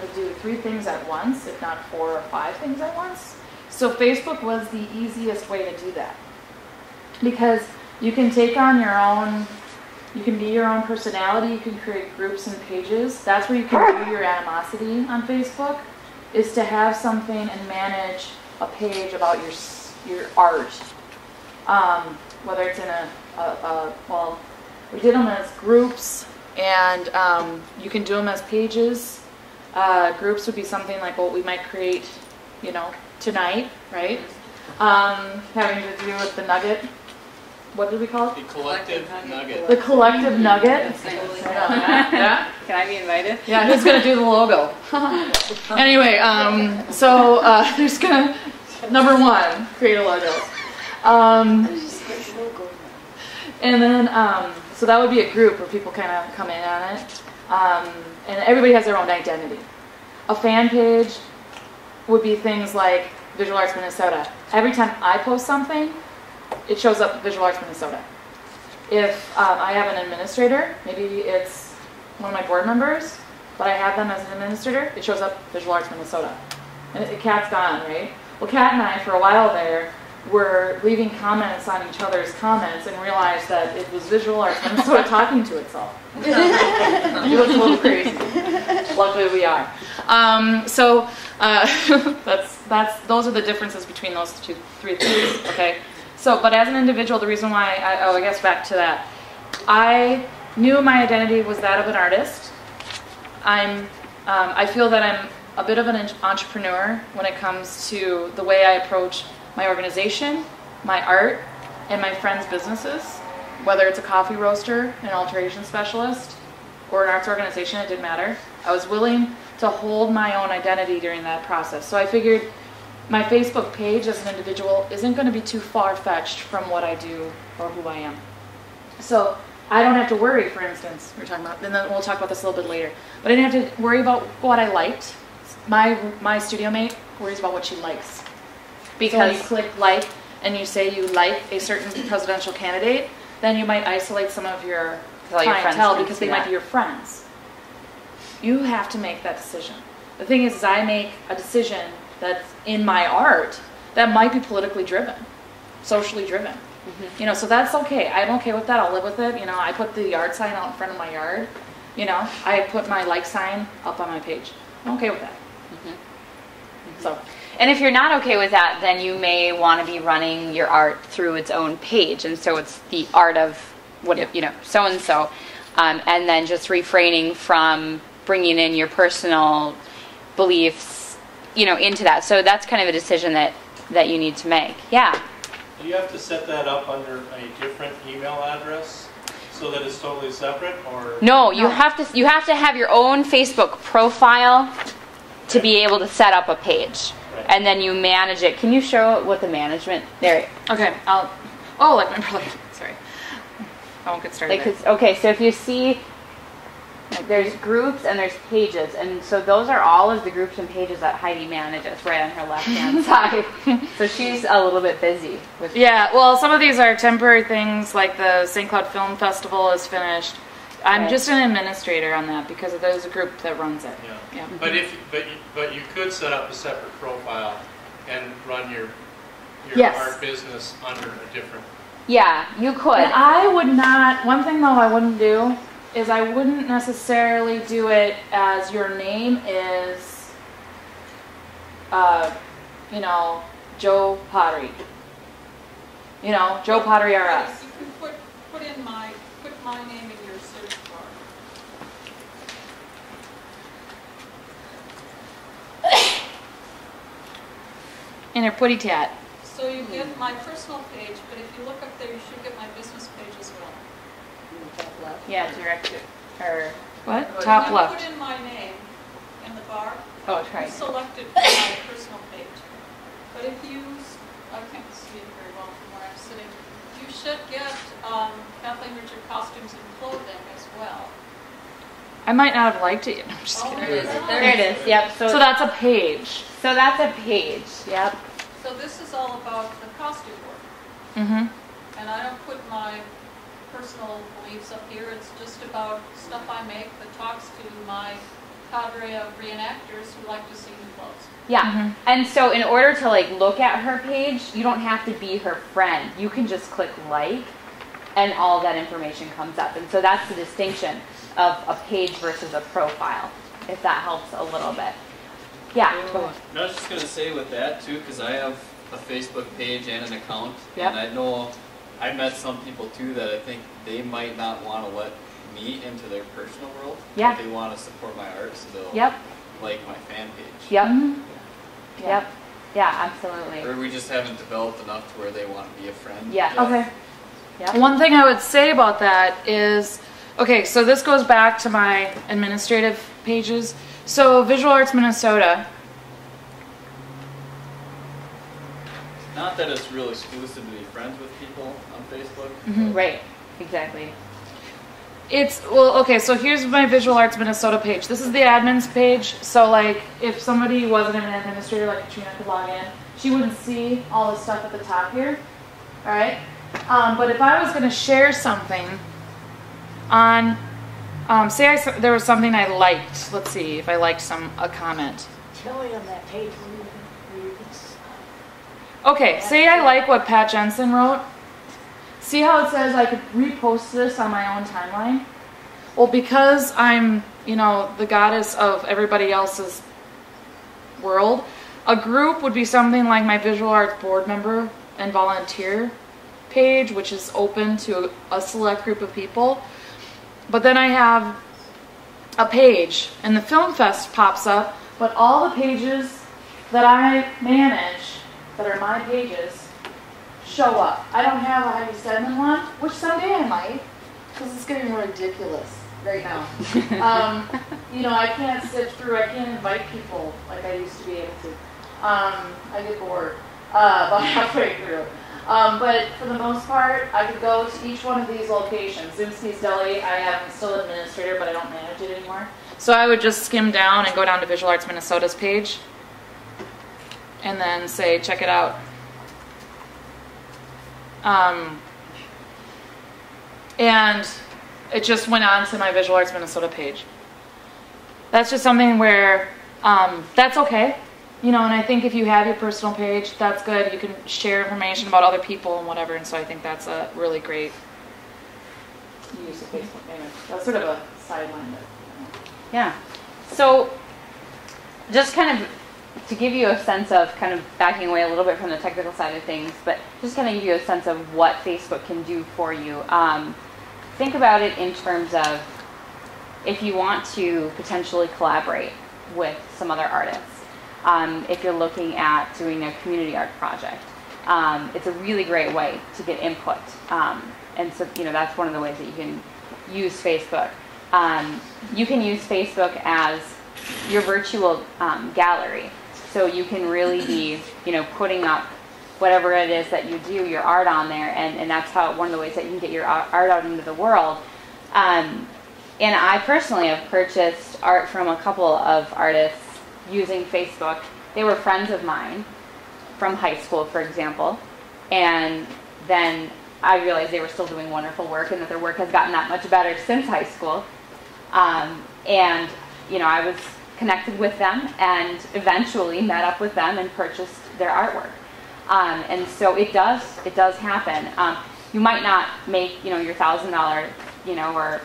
to do 3 things at once, if not 4 or 5 things at once. So Facebook was the easiest way to do that. Because you can take on your own, you can be your own personality, you can create groups and pages. That's where you can do your animosity on Facebook, is to have something and manage a page about your art. Whether it's in well, we did them as groups, and you can do them as pages. Groups would be something like what we might create, tonight, right? Having to do with the nugget. What did we call it? The collective nugget. The collective nugget. Yeah. Can I be invited? Yeah, who's going to do the logo? Anyway, so there's going to, number 1, create a logo. And then, so that would be a group where people kind of come in on it. And everybody has their own identity. A fan page would be things like Visual Arts Minnesota. Every time I post something, it shows up Visual Arts Minnesota. If I have an administrator, maybe it's one of my board members, but I have them as an administrator, it shows up Visual Arts Minnesota. And Kat's gone, right? Well, Kat and I, for a while there, were leaving comments on each other's comments and realized that it was Visual Arts Minnesota talking to itself. It looks a little crazy. Luckily we are. So those are the differences between those 3 things, okay? So, but as an individual, the reason why, I guess back to that, I knew my identity was that of an artist. I feel that I'm a bit of an entrepreneur when it comes to the way I approach my organization, my art, and my friends' businesses. Whether it's a coffee roaster, an alteration specialist, or an arts organization, it didn't matter. I was willing to hold my own identity during that process. So I figured my Facebook page as an individual isn't going to be too far-fetched from what I do or who I am. So I don't have to worry, for instance, we're talking about, and then we'll talk about this a little bit later, but I didn't have to worry about what I liked. My studio mate worries about what she likes. Because so when you click like and you say you like a certain presidential candidate, then you might isolate some of your clientele because they might be your friends. You have to make that decision. The thing is I make a decision that's in my art that might be politically driven, socially driven. Mm-hmm. So that's okay. I'm okay with that. I'll live with it. I put the yard sign out in front of my yard. I put my like sign up on my page. I'm okay with that. Mm-hmm. Mm-hmm. So. And if you're not okay with that, then you may want to be running your art through its own page. And so it's the art of so-and-so. And then just refraining from bringing in your personal beliefs, into that. So that's kind of a decision that you need to make. Yeah. Do you have to set that up under a different email address so that it's totally separate, or? No, you have to have your own Facebook profile to be able to set up a page. Right. And then you manage it. Can you show what the management there? Okay, sorry. I won't get started. Okay, so if you see, there's groups and there's pages, and so those are all of the groups and pages that Heidi manages right on her left-hand side. So she's a little bit busy with. Yeah, well, some of these are temporary things, like the St. Cloud Film Festival is finished. I'm just an administrator on that because there's a group that runs it. Yeah. But you could set up a separate profile and run your art business under a different. Yeah, you could. And I would not. One thing though I wouldn't do is I wouldn't necessarily do it as your name is, Joe Pottery. Joe Pottery RS. You can put my name in your search bar. And her putty tat. So you get my personal page, but if you look up there, you should get my business page as well. Top left. Yeah, direct it. Or what? Top you left. Put in my name in the bar. Oh, that's right. You select it for my personal page. But if you, I can't see it very well from where I'm sitting. You should get Kathleen Richard costumes and clothing as well. I might not have liked it. No, I'm just kidding. There it is. Yep. So that's a page. So that's a page. Yep. So this is all about the costume work. Mm-hmm. And I don't put my personal beliefs up here. It's just about stuff I make that talks to my cadre of reenactors who like to see new clothes. Yeah, and so in order to like look at her page, you don't have to be her friend. You can just click like, and all that information comes up. And so that's the distinction of a page versus a profile, if that helps a little bit. Yeah. Go ahead. I was just going to say with that too, because I have a Facebook page and an account, Yep. and I know I met some people too that I think they might not want to let me into their personal world. Yeah. But they want to support my art, so they'll Yep. like my fan page. Yep. Mm-hmm. Yep. Yeah, absolutely. Or we just haven't developed enough to where they want to be a friend. Yeah. yet. Okay. Yep. One thing I would say about that is, okay, so this goes back to my administrative pages. So Visual Arts Minnesota, Not that it's real exclusive to be friends with people on Facebook. Right. Exactly. it's, well, okay, so here's my Visual Arts Minnesota page. This is the admin's page. So like, if somebody wasn't an administrator, like Katrina could log in, she wouldn't see all this stuff at the top here. All right. But if I was going to share something on, say there was something I liked. Let's see if I liked a comment. Tell me on that page where you can Okay, say I like what Pat Jensen wrote. See how it says I could repost this on my own timeline? Well, because I'm, the goddess of everybody else's world, a group would be something like my visual arts board member and volunteer page, which is open to a select group of people. But then I have a page, and the Film Fest pops up, but all the pages that I manage, that are my pages, show up. I don't have a Heidi Steadman one, which someday I might, because it's getting ridiculous right now. I can't sift through, I can't invite people like I used to be able to. I get bored about halfway through. But for the most part, I could go to each one of these locations. Zimski's Deli, I am still administrator, but I don't manage it anymore. So I would just skim down and go down to Visual Arts Minnesota's page and then say, check it out. And it just went on to my Visual Arts Minnesota page. That's just something where that's okay. And I think if you have your personal page, that's good. You can share information about other people and whatever. And so I think that's a really great use of Facebook. Anyway, that's sort of a sideline. But, Yeah. So just kind of to give you a sense of kind of backing away a little bit from the technical side of things, but just kind of give you a sense of what Facebook can do for you. Think about it in terms of if you want to potentially collaborate with some other artists. If you're looking at doing a community art project, it's a really great way to get input. And so, that's one of the ways that you can use Facebook. You can use Facebook as your virtual gallery. So you can really be, putting up whatever it is that you do, your art on there, and that's one of the ways that you can get your art out into the world. And I personally have purchased art from a couple of artists using Facebook. They were friends of mine from high school, for example, and then I realized they were still doing wonderful work and that their work has gotten that much better since high school. And I was connected with them and eventually met up with them and purchased their artwork. And so it does happen. You might not make your $1,000 or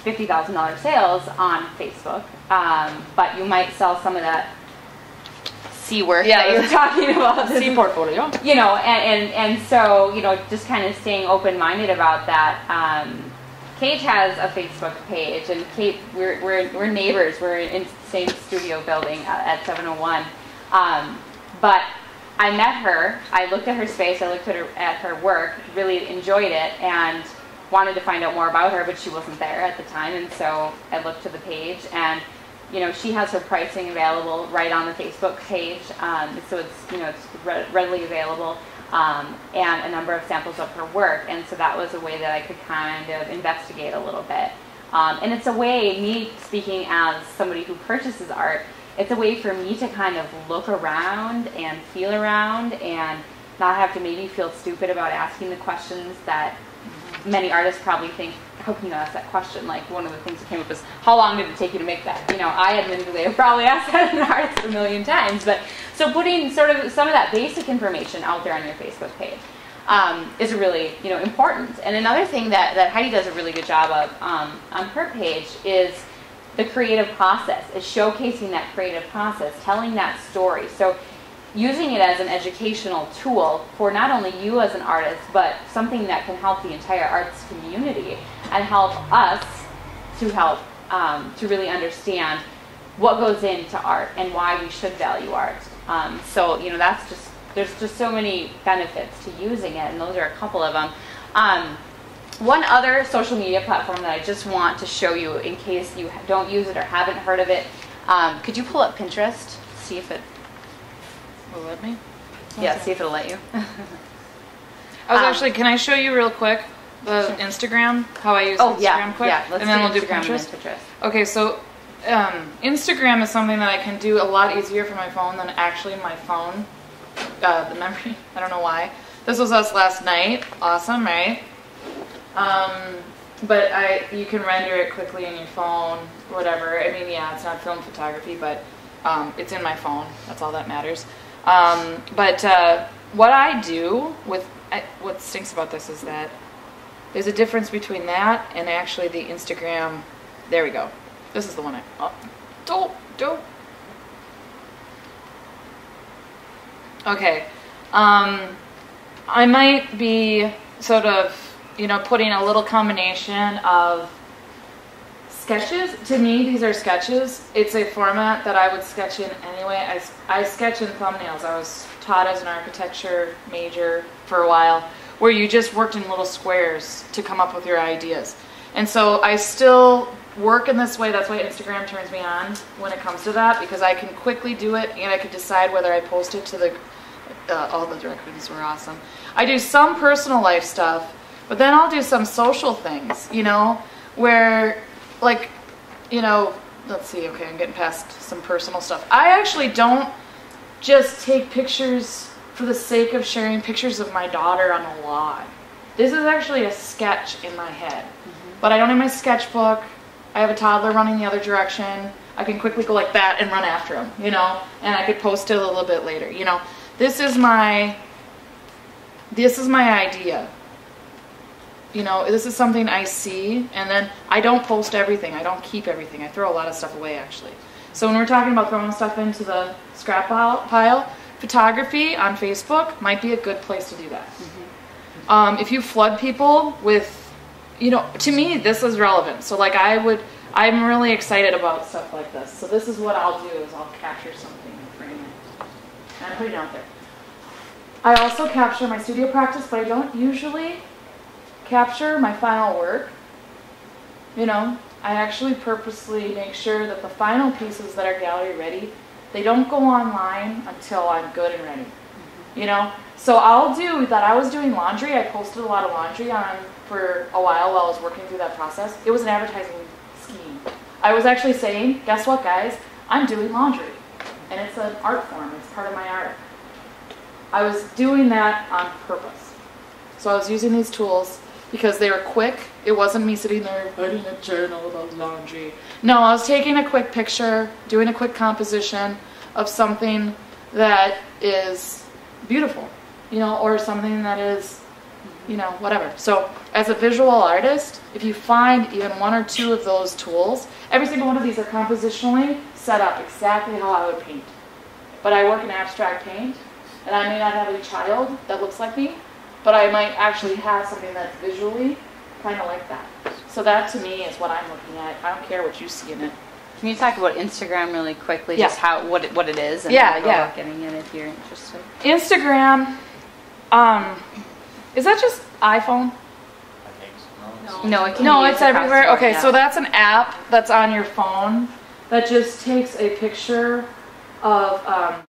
$50,000 sales on Facebook, but you might sell some of that C work that you're talking about. C portfolio. And so just kind of staying open-minded about that. Kate has a Facebook page, and Kate, we're neighbors. We're in the same studio building at 701. But I met her. I looked at her space. I looked at her work. Really enjoyed it, and wanted to find out more about her, but she wasn't there at the time. And so I looked to the page, and she has her pricing available right on the Facebook page. So it's readily available. And a number of samples of her work, and so that was a way that I could kind of investigate a little bit. And it's a way, me speaking as somebody who purchases art, it's a way for me to kind of look around and feel around and not have to maybe feel stupid about asking the questions that many artists probably think how can you ask that question? Like, one of the things that came up is, how long did it take you to make that? You know, I admittedly have probably asked that in arts a million times, but so putting sort of some of that basic information out there on your Facebook page is really, you know, important. And another thing that Heidi does a really good job of on her page is the creative process, is showcasing that creative process, telling that story. So using it as an educational tool for not only you as an artist, but something that can help the entire arts community and help us to really understand what goes into art and why we should value art. So, you know, there's just so many benefits to using it, and those are a couple of them. One other social media platform that I just want to show you in case you don't use it or haven't heard of it, could you pull up Pinterest, see if it Will it let me? Yeah, see if it'll let you. I was actually, can I show you real quick the Instagram, how I use Instagram quick? Yeah, let's and then we'll do Instagram Pinterest. and then Pinterest. Okay, so Instagram is something that I can do a lot easier for my phone than actually my phone. The memory, I don't know why. This was us last night. Awesome, right? But you can render it quickly in your phone, whatever. I mean, yeah, it's not film photography, but it's in my phone. That's all that matters. But what I do with what stinks about this is that there's a difference between that and actually the Instagram. There we go. This is the one don't. Okay. I might be sort of, you know, putting a little combination of sketches. To me, these are sketches. It's a format that I would sketch in anyway. I sketch in thumbnails. I was taught as an architecture major for a while, where you just worked in little squares to come up with your ideas. And so I still work in this way. That's why Instagram turns me on when it comes to that, because I can quickly do it and I can decide whether I post it to the, all the directions were awesome. I do some personal life stuff, but then I'll do some social things, you know, where, like, you know, let's see, okay, I'm getting past some personal stuff. I actually don't just take pictures for the sake of sharing pictures of my daughter on a lawn. This is actually a sketch in my head, but I don't have my sketchbook. I have a toddler running the other direction. I can quickly go like that and run after him, you know, and I could post it a little bit later, you know. This is my idea. You know, this is something I see, and then I don't post everything. I don't keep everything. I throw a lot of stuff away, actually. So when we're talking about throwing stuff into the scrap pile, photography on Facebook might be a good place to do that. If you flood people with, you know, to me, this is relevant. So like I'm really excited about stuff like this. So this is what I'll do, is I'll capture something and frame it. And I put it out there. I also capture my studio practice, but I don't usually capture my final work. You know, I actually purposely make sure that the final pieces that are gallery ready, they don't go online until I'm good and ready. You know, so I'll do that. I was doing laundry. I posted a lot of laundry on for a while I was working through that process. It was an advertising scheme. I was actually saying, guess what, guys? I'm doing laundry, and it's an art form. It's part of my art. I was doing that on purpose. So I was using these tools because they were quick. It wasn't me sitting there writing a journal about laundry. No, I was taking a quick picture, doing a quick composition of something that is beautiful, you know, or something that is, you know, whatever. So as a visual artist, if you find even one or two of those tools, every single one of these are compositionally set up exactly how I would paint. But I work in abstract paint, and I may not have a child that looks like me, but I might actually have something that's visually kind of like that. So that to me is what I'm looking at. I don't care what you see in it. Can you talk about Instagram really quickly? Yeah. Just what it is, and yeah, go about getting it if you're interested. Instagram, is that just iPhone? I think so. No, it can No, be it's used across everywhere. the board, Okay, yeah. so that's an app that's on your phone that just takes a picture of